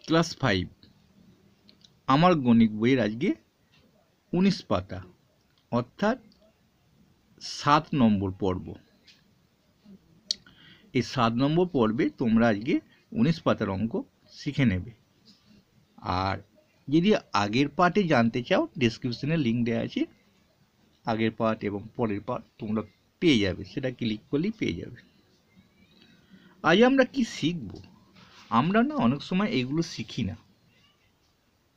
Class 5 আমার গণিত বইয়ের আজকে 19 পাতা, অর্থাৎ 7 নম্বর পর্ব। এই 7 নম্বর পর্বে তোমরা আজকে 19 পাতার অঙ্ক শিখে নেবে। আর যদি আগের পার্টে জানতে চাও, ডেসক্রিপশনে লিঙ্ক দেওয়া আছে, আগের পার্ট এবং পরের পার্ট তোমরা পেয়ে যাবে, সেটা ক্লিক করলেই পেয়ে যাবে। আজ আমরা কি শিখব? আমরা না অনেক সময় এগুলো শিখি না,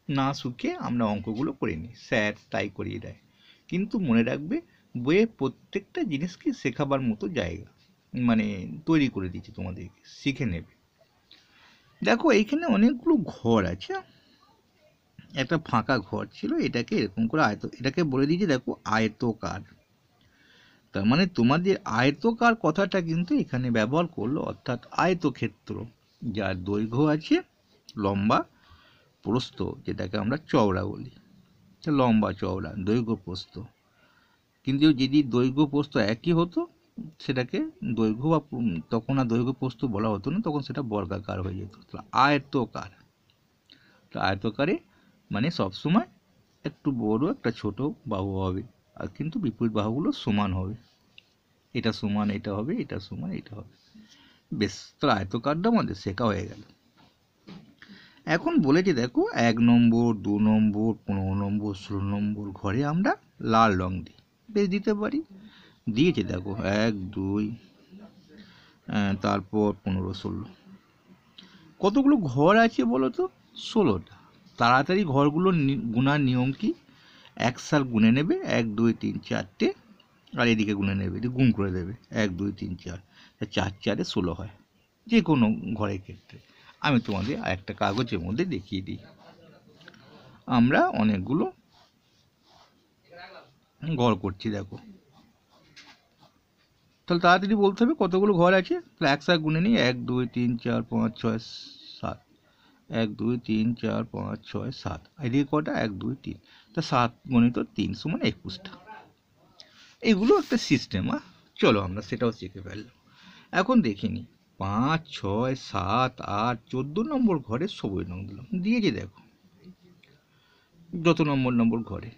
না শিখে আমরা অঙ্কগুলো করে নিই, স্যার তাই করিয়ে দেয়। কিন্তু মনে রাখবে, বইয়ে প্রত্যেকটা জিনিসকে শেখাবার মতো জায়গা মানে তৈরি করে দিয়েছি তোমাদেরকে, শিখে নেবে। দেখো এইখানে অনেকগুলো ঘর আছে, একটা ফাঁকা ঘর ছিল, এটাকে এরকম করে এটাকে বলে দিয়েছি দেখো আয়তকার। তার মানে তোমাদের আয়তকার কথাটা কিন্তু এখানে ব্যবহার করলো, অর্থাৎ আয়তক্ষেত্র যার দৈর্ঘ্য আছে লম্বা, প্রস্থ যেটাকে আমরা চওড়া বলি, লম্বা চওড়া দৈর্ঘ্য প্রস্থ। কিন্তু যদি দৈর্ঘ্য প্রস্থ একই হতো সেটাকে দৈর্ঘ্য বা তখন আর দৈর্ঘ্য প্রস্থ বলা হতো না, তখন সেটা বর্গাকার হয়ে যেত। আয়তকার, তো আয়তকারে মানে সবসময় একটু বড় একটা ছোট বাহু হবে, আর কিন্তু বিপরীত বাহুগুলো সমান হবে, এটা সমান এটা হবে, এটা সমান এটা হবে। বেশ, তো আয়তকারটা আমাদের শেখা হয়ে গেল। এখন বলেছে দেখো 1 নম্বর 2 নম্বর 15 নম্বর 16 নম্বর ঘরে আমরা লাল রং দিই, বেশ দিতে পারি, দিয়েছে দেখো 1 2 তারপর 15 16, কতগুলো ঘর আছে বলো তো? 16টা। তাড়াতাড়ি ঘরগুলো গুনার নিয়ম কি? 1 সাল গুনে নেবে, 1 2 3 4টে, আর এদিকে গুনে নেবে, গুণ করে দেবে 1 2 3 4, 4 4 16 হয় যে কোনো ঘরের ক্ষেত্রে। আমি তোমাদের একটা কাগজের মধ্যে দেখিয়ে দিই। আমরা অনেকগুলো ঘর করছি দেখো, তাহলে তাড়াতাড়ি বলতে হবে কতগুলো ঘর আছে। তাহলে 1 সাল গুনে নিই, 1 2 3 4 5 6 7, 1 2 3 4 5 6 7, এদিকে কটা 1 2 3, তা 7 গণিত 3 সমান 21টা। এগুলো একটা সিস্টেম। চলো আমরা সেটাও শিখে ফেললাম। এখন দেখে নিই 5 6 7 8 14 নম্বর ঘরে সবুজ রং দিলাম, দিয়েছি দেখো যত নম্বর ঘরে।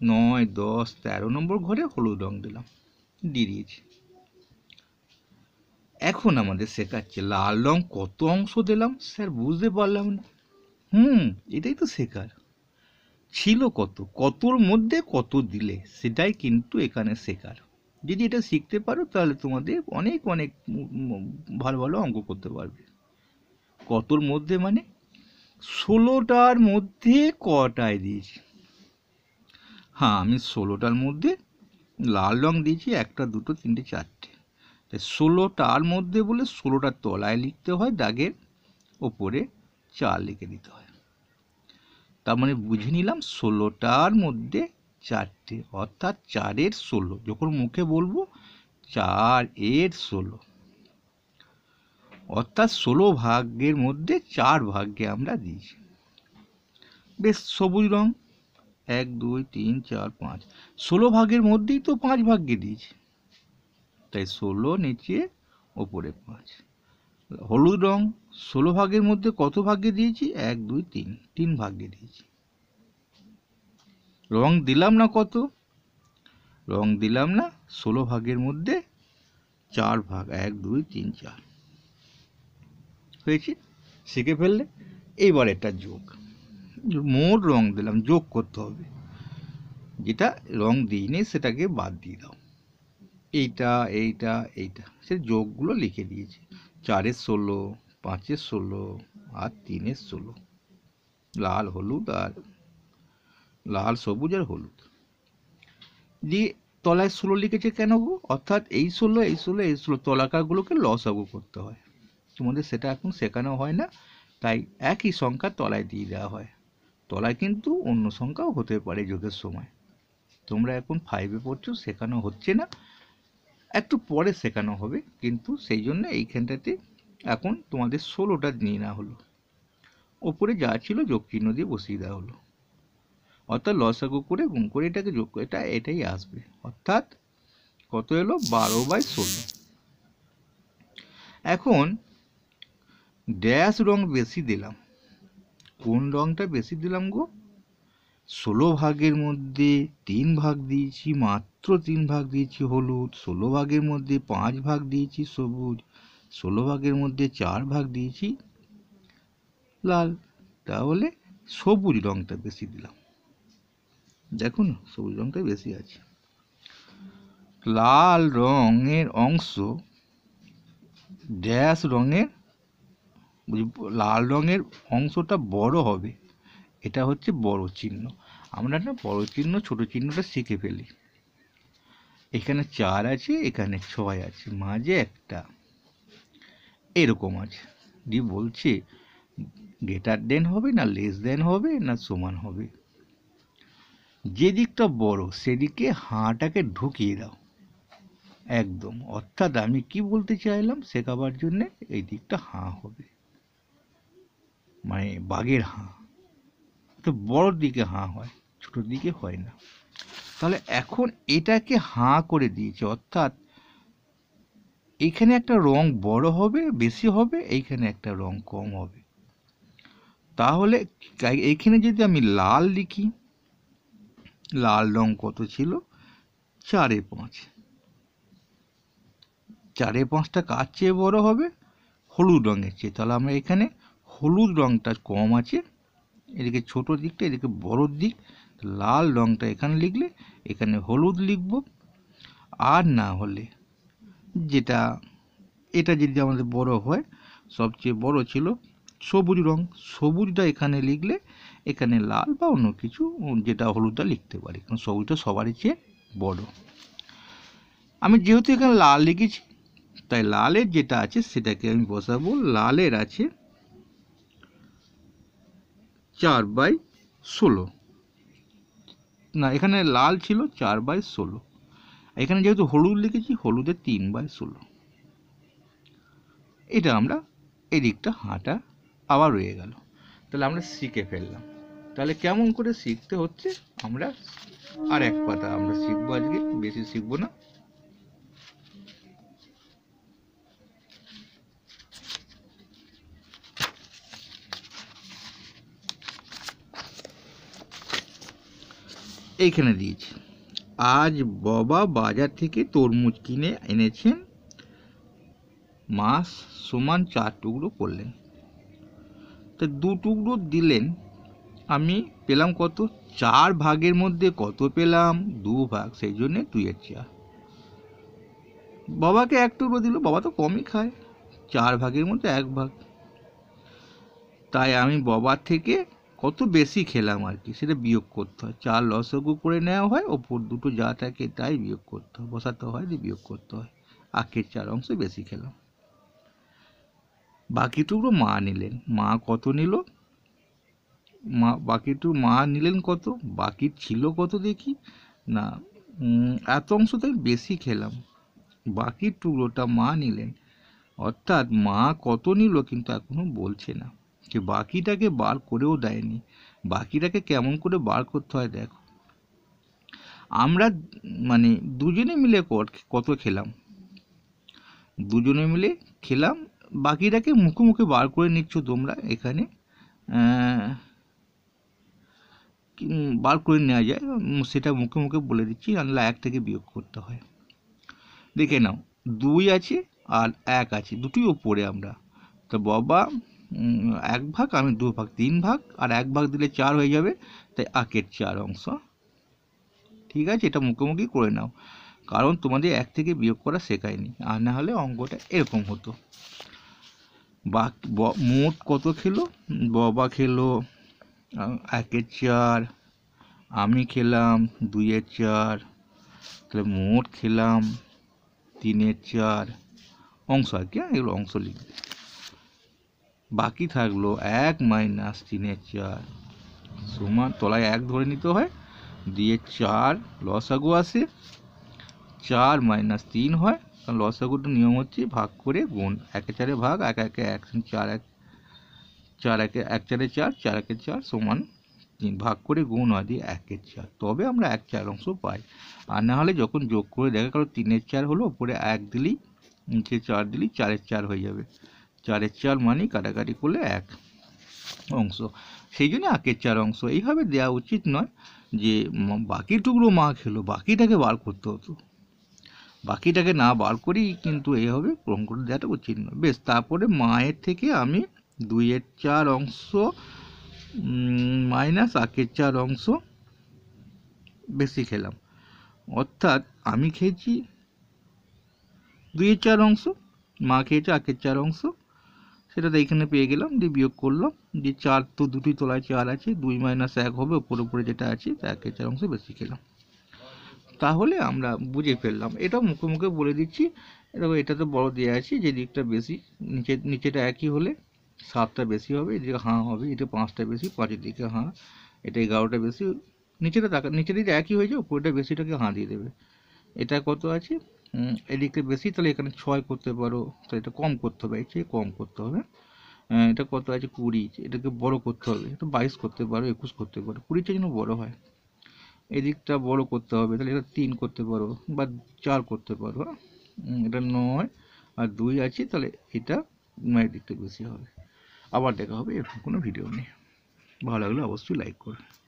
9 10 13 নম্বর ঘরে হলুদ রং দিলাম, দিয়ে দিয়েছি। এখন আমাদের শেখাচ্ছে লাল রং কত অংশ দিলাম স্যার, বুঝতে পারলাম না। এটাই তো শেখার ছিল, কতর মধ্যে কত দিলে, সেটাই কিন্তু এখানে শেখার। যদি এটা শিখতে পারো তাহলে তোমাদের অনেক অনেক ভালো ভালো অঙ্ক করতে পারবে। কতর মধ্যে মানে 16টার মধ্যে কটায় দিয়েছি? হ্যাঁ, আমি 16টার মধ্যে লাল রং দিয়েছি 1টা 2টো 3টে 4টে, তাই 16টার মধ্যে বলে 16টার তলায় লিখতে হয়, দাগের ওপরে 4 লিখে দিতে হয়। তার মানে বুঝে নিলাম 16টার মধ্যে 4টে, অর্থাৎ 4 এর 16। যখন মুখে বলবো 4 এর 16, অর্থাৎ 16 ভাগের মধ্যে 4 ভাগে আমরা দিয়েছি। বেশ, সবুজ রং 1 2 3 4 5, 16 ভাগের মধ্যেই তো 5 ভাগে দিয়েছি, তাই 16 নিচে ওপরে 5। হলুদ রং 16 ভাগের মধ্যে কত ভাগে দিয়েছি? 1 2 3, 3 ভাগে দিয়েছি। রং দিলাম না কত? রং দিলাম না 16 ভাগের মধ্যে 4 ভাগ, 1 2 3 4 হয়েছে। শিখে ফেললে। এইবার এটা যোগ, মোট রং দিলাম, যোগ করতে হবে, যেটা রং দিইনি সেটাকে বাদ দিয়ে দাও। এইটা এইটা এইটা সে যোগগুলো লিখে দিয়েছি, 4-এর 16, 5-এর 16 আর 3-এর 16, লাল হলুদ আর লাল সবুজ আর হলুদ দিয়ে তলায় 16 লিখেছে কেন গো? অর্থাৎ এই 16 এই 16 এই 16 তলাকারগুলোকে লসাগু করতে হয়। তোমাদের সেটা এখন শেখানো হয় না, তাই একই সংখ্যা তলায় দিয়ে দেওয়া হয়। তলায় কিন্তু অন্য সংখ্যাও হতে পারে যোগের সময়। তোমরা এখন 5-এ পড়ছো, শেখানো হচ্ছে না, একটু পরে শেখানো হবে, কিন্তু সেই জন্য এইখানটাতে এখন তোমাদের 16টা নিয়ে নেওয়া হলো, ওপরে যা ছিল যোগ চিহ্ন দিয়ে বসিয়ে দেওয়া হলো, অর্থাৎ লসাগু করে গুণ করে এটাকে যোগ করে এটাই আসবে, অর্থাৎ কত এলো? 12/16। এখন ড্যাশ রং বেশি দিলাম, কোন রংটা বেশি দিলাম গো? 16 ভাগের মধ্যে 3 ভাগ দিয়েছি, মাত্র 3 ভাগ দিয়েছি হলুদ। 16 ভাগের মধ্যে 5 ভাগ দিয়েছি সবুজ। 16 ভাগের মধ্যে 4 ভাগ দিয়েছি লাল। তাহলে সবুজ রংটা বেশি দিলাম। দেখুন সবুজ রংটা বেশি আছে। লাল রঙের অংশ ড্যাশ রঙের, লাল রঙের অংশটা বড় হবে, এটা হচ্ছে বড় চিহ্ন। আমরা না বড় চিহ্ন ছোট চিহ্নটা শিখে ফেলি। এখানে 4 আছে, এখানে 6 আছে, মাঝে একটা এরকম আছে। দিয়ে বলছে গ্রেটার দেন হবে না লেস দেন হবে না সমান হবে। যে দিকটা বড় সেদিকে হাঁটাকে ঢুকিয়ে দাও একদম। অর্থাৎ আমি কি বলতে চাইলাম শেখাবার জন্য, এই দিকটা হাঁ হবে, মানে বাঘের হাঁ। তো বড় দিকে হাঁ হয়, ছোট দিকে হয় না। তাহলে এখন এটাকে হাঁ করে দিয়েছে, অর্থাৎ এখানে একটা রং বড় হবে বেশি হবে, এইখানে একটা রং কম হবে। তাহলে এইখানে যদি আমি লাল লিখি, লাল রং কত ছিল? 4/5। 4/5টা কার চেয়ে বড় হবে? হলুদ রঙের চেয়ে। তাহলে আমরা এখানে হলুদ রংটা কম আছে, এদিকে ছোট দিকটা এদিকে বড় দিক। লাল রংটা এখানে লিখলে এখানে হলুদ লিখব। আর না হলে যেটা, এটা যদি আমাদের বড় হয়, সবচেয়ে বড় ছিল সবুজ রং, সবুজটা এখানে লিখলে এখানে লাল বা অন্য কিছু যেটা হলুদটা লিখতে পারি, কারণ সবুজটা সবারই চেয়ে বড়। আমি যেহেতু এখানে লাল লিখেছি, তাই লালের যেটা আছে সেটাকে আমি বসাবো। লালের আছে 4/16। না, এখানে লাল ছিল 4/16। এখানে যেহেতু হলুদ লিখেছি, হলুদের 3/16। এটা আমরা এদিকটা হাঁটা আবার রয়ে গেল। তাহলে আমরা শিখে ফেললাম। তাহলে কেমন করে শিখতে হচ্ছে আমরা আর এক পাতা আমরা শিখবো আজকে, বেশি শিখবো না। এইখানে দিয়েছি, আজ বাবা বাজার থেকে তরমুজ কিনে এনেছেন, মাস সমান 4 টুকরো করলেন। তো 2 টুকরো দিলেন, আমি পেলাম কত? 4 ভাগের মধ্যে কত পেলাম? 2 ভাগ, সেই জন্যে 2/4। বাবাকে 1 টুকরো দিল, বাবা তো কমই খায়, 4 ভাগের মধ্যে 1 ভাগ। তাই আমি বাবার থেকে কত বেশি খেলাম আর কি, সেটা বিয়োগ করতে হয়। 4 লসাগু করে নেওয়া হয়, ওপর দুটো যা থাকে তাই বিয়োগ করতে হয়, বসাতে হয়, দিয়ে বিয়োগ করতে হয়। আখের 4 অংশ বেশি খেলাম। বাকি টুকরো মা নিলেন। মা কত নিল? মা নিলেন কত? বাকি ছিল কত দেখি না, এত অংশ তো বেশি খেলাম, বাকি টুকরোটা মা নিলেন। অর্থাৎ মা কত নিল কিন্তু এখনো বলছে না, যে বাকিটাকে বার করেও দেয়নি। বাকিটাকে কেমন করে বার করতে হয় দেখো। আমরা মানে দুজনে মিলে কত খেলাম, দুজনে মিলে খেলাম, বাকিটাকে মুখে মুখে বার করে নিচ্ছ তোমরা। এখানে বার করে নেওয়া যায়, সেটা মুখে মুখে বলে দিচ্ছি, নাহলে 1 থেকে বিয়োগ করতে হয়। দেখে নাও, 2 আছে আর 1 আছে, দুটোই ওপরে আমরা। তো বাবা 1 ভাগ, আমি 2 ভাগ, 3 ভাগ, আর 1 ভাগ দিলে 4 হয়ে যাবে, তাই আখের 4 অংশ। ঠিক আছে, এটা মুখোমুখি করে নাও, কারণ তোমাদের 1 থেকে বিয়োগ করা শেখায়নি, আর না হলে অঙ্কটা এরকম হতো। মোট কত খেলো? বাবা খেলো 1/4, আমি খেলাম 2/4, তাহলে মোট খেলাম 3/4 অংশ আর কি। এগুলো অংশ লিখবে। বাকি থাকলো 1 মাইনাস 3/4 সমান, তলায় 1 ধরে নিতে হয়, দিয়ে 4 লসাগু আসে, 4 মাইনাস 3 হয়, কারণ লসাগুর নিয়ম হচ্ছে ভাগ করে গুণ, 1/4 ভাগ, 1/1 4, 1/4 4, 4/4 সমান 3, ভাগ করে গুণ হয়, দিয়ে 1/4, তবে আমরা 1/4 অংশ পাই। আর না হলে যখন যোগ করে দেখা গেল 3/4 হলো, উপরে 1 দিলেই, নিচে 4 দিলেই 4/4 হয়ে যাবে। 4/4 মানে কাটাকাটি করলে 1। অংশ, সেই জন্য একের 4 অংশ। এইভাবে দেওয়া উচিত নয় যে বাকি টুকরো মা খেলো, বাকিটাকে বার করতে হতো। বাকিটাকে না বার করেই কিন্তু এইভাবে অঙ্কটা দেওয়াটা উচিত নয়। বেশ, তারপরে মায়ের থেকে আমি 2-এর 4 অংশ মাইনাস আকের 4 অংশ বেশি খেলাম, অর্থাৎ আমি খেয়েছি 2-এর 4 অংশ, মা খেয়েছে আকের 4 অংশ, সেটা তো এখানে পেয়ে গেলাম, দিয়ে বিয়োগ করলাম, যে 4 তো দুটি তলায় 4 আছে, 2 মাইনাস 1 হবে, উপরে যেটা আছে একের 4 অংশ বেশি খেলাম। তাহলে আমরা বুঝে ফেললাম। এটাও মুখে মুখে বলে দিচ্ছি। এটা তো বড় দেওয়া আছে, যে দিকটা বেশি, নিচেটা একই হলে 7টা বেশি হবে, এদিকে হাঁ হবে, এটা 5টা বেশি, 5-এর দিকে হাঁ, এটা 11টা বেশি, নিচের দিকে একই হয়ে যায়, উপরেটা বেশিটাকে হাঁ দিয়ে দেবে। এটা কত আছে, এদিকে বেশি, তাহলে এখানে 6 করতে পারো, তাহলে এটা কম করতে হবে, কম করতে হবে। এটা কত আছে 20, এটাকে বড় করতে হবে, এটা 22 করতে পারো, 21 করতে পারো, 20টা যেন বড় হয়। এদিকটা বড় করতে হবে, তাহলে এটা 3 করতে পারো বা 4 করতে পারো। এটা 9 আর 2 আছে, তাহলে এটা 9 দিকটা বেশি হবে। আবার দেখা হবে এরকম কোনো ভিডিও নেই। ভালো লাগলে অবশ্যই লাইক করো।